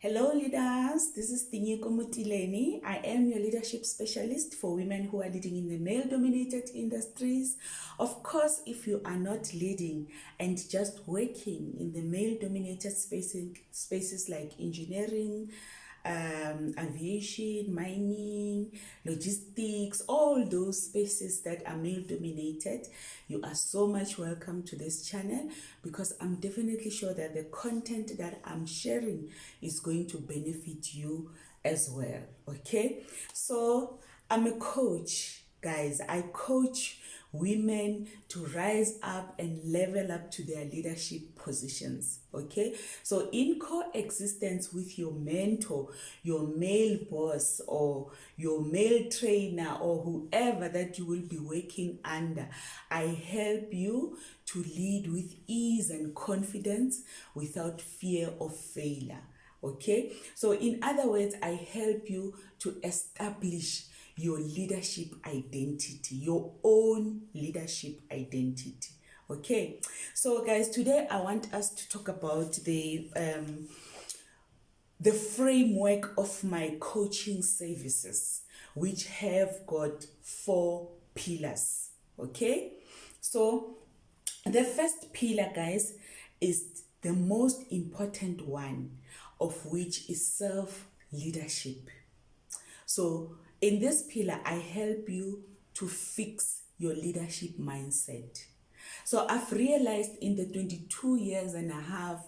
Hello leaders, this is Tinyiko Motileni. I am your leadership specialist for women who are leading in the male-dominated industries. Of course, if you are not leading and just working in the male-dominated spaces like engineering, aviation, mining, logistics, all those spaces that are male dominated, you are so much welcome to this channel, because I'm definitely sure that the content that I'm sharing is going to benefit you as well. Okay, so I'm a coach, guys. I coach women to rise up and level up to their leadership positions. Okay, so in coexistence with your mentor, your male boss, or your male trainer, or whoever that you will be working under, I help you to lead with ease and confidence without fear of failure. Okay, so in other words, I help you to establish your leadership identity, your own leadership identity. Okay, so guys, today I want us to talk about the framework of my coaching services, which have got 4 pillars. Okay, so the first pillar, guys, is the most important one, of which is self-leadership. So in this pillar, I help you to fix your leadership mindset. So I've realized in the 22 years and a half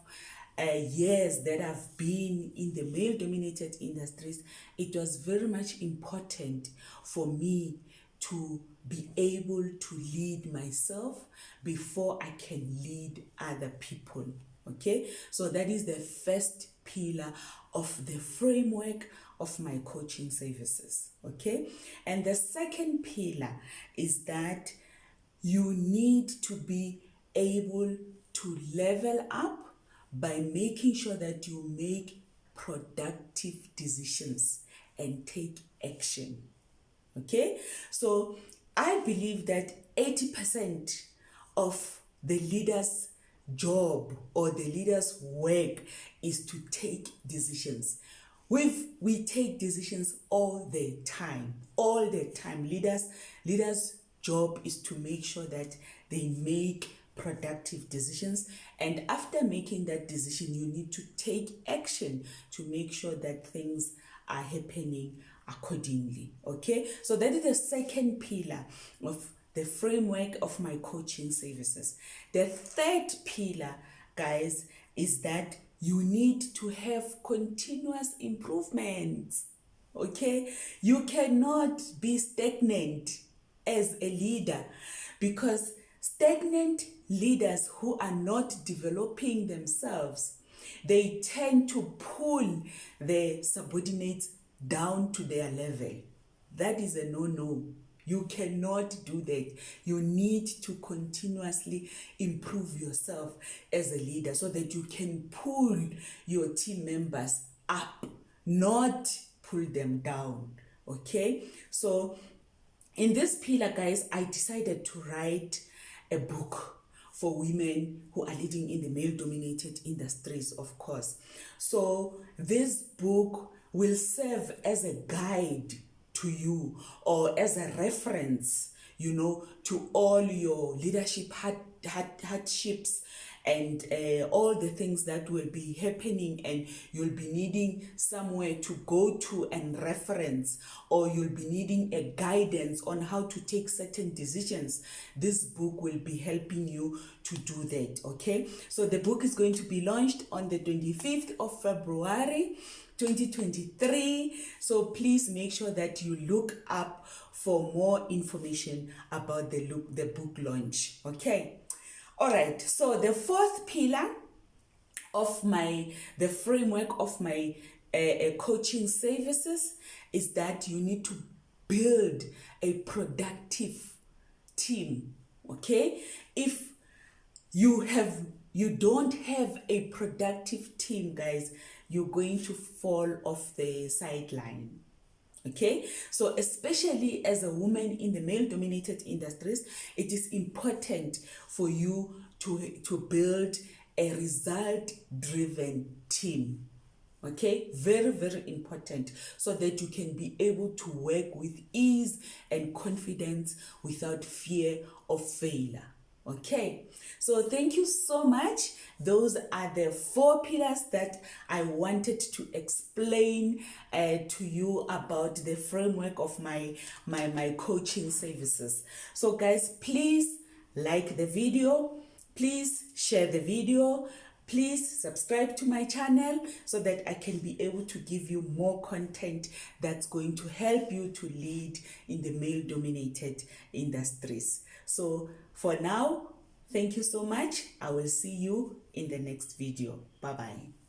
years that I've been in the male-dominated industries, it was very much important for me to be able to lead myself before I can lead other people. Okay, so that is the first pillar of the framework of my coaching services. Okay, and the second pillar is that you need to be able to level up by making sure that you make productive decisions and take action. Okay, so I believe that 80% of the leader's job or the leader's work is to take decisions. We take decisions all the time. Leaders' job is to make sure that they make productive decisions, and after making that decision, you need to take action to make sure that things are happening accordingly. Okay, so that is the second pillar of the framework of my coaching services. The third pillar, guys, is that you need to have continuous improvements. Okay, you cannot be stagnant as a leader, because stagnant leaders who are not developing themselves, they tend to pull their subordinates down to their level. That is a no-no. You cannot do that. You need to continuously improve yourself as a leader so that you can pull your team members up, not pull them down. Okay, so in this pillar, guys, I decided to write a book for women who are leading in the male-dominated industries, of course. So this book will serve as a guide to you, or as a reference, to all your leadership hardships and all the things that will be happening, and you'll be needing somewhere to go to and reference, or you'll be needing a guidance on how to take certain decisions. This book will be helping you to do that. Okay, so the book is going to be launched on the 25th of February 2023. So please make sure that you look up for more information about the book launch. Okay, all right, so the fourth pillar of the framework of my coaching services is that you need to build a productive team. Okay, if you don't have a productive team, guys, you're going to fall off the sideline. Okay, so especially as a woman in the male-dominated industries, it is important for you to build a result-driven team. Okay, very, very important, so that you can be able to work with ease and confidence without fear of failure. Okay, so thank you so much. Those are the 4 pillars that I wanted to explain to you about the framework of my coaching services. So guys, please like the video, please share the video, please subscribe to my channel so that I can be able to give you more content that's going to help you to lead in the male dominated industries. So for now, thank you so much. I will see you in the next video. Bye bye.